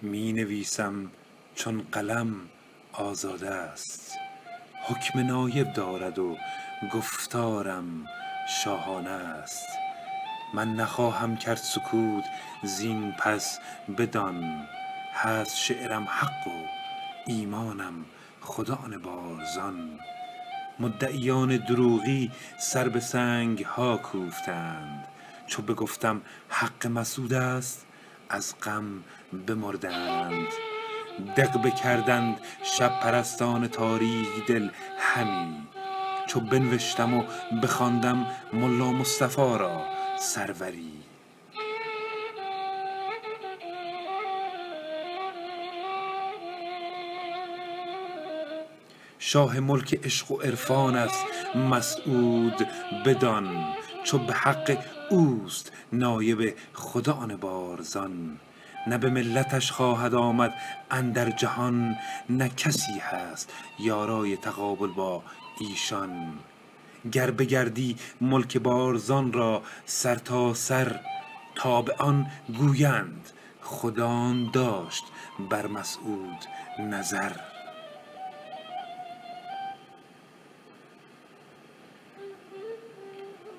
می نویسم چون قلم آزاده است، حکم نایب دارد و گفتارم شاهانه است. من نخواهم کرد سکوت زین پس، بدان هست شعرم حق و ایمانم خدا نبارزان. مدعیان دروغی سر به سنگ ها کوفتند، چو بگفتم حق مسعود است از غم بمردند. دغبه کردند شب پرستان تاریک دل همی، چو بنوشتم و بخواندم ملا مصطفی را سروری. شاه ملک عشق و عرفان است مسعود بدان، چو به حق اوست نایب خدا نبارزان. نه به ملتش خواهد آمد اندر جهان، نه کسی هست یارای تقابل با ایشان. گر بگردی ملک بارزان را سر تا سر، تا به آن گویند خدا داشت بر مسعود نظر.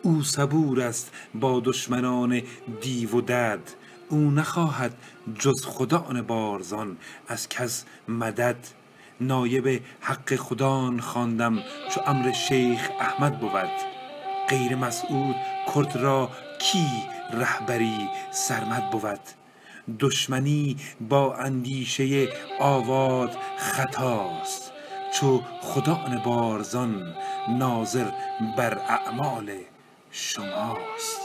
او صبور است با دشمنان دیو و دد، او نخواهد جز خدا نبارزان از کس مدد. نایب حق خدا خواندم چو امر شیخ احمد بود، غیر مسعود کرد را کی رهبری سرمد بود. دشمنی با اندیشه آواد خطاست، چو خدا نبارزان ناظر بر اعمال شماست.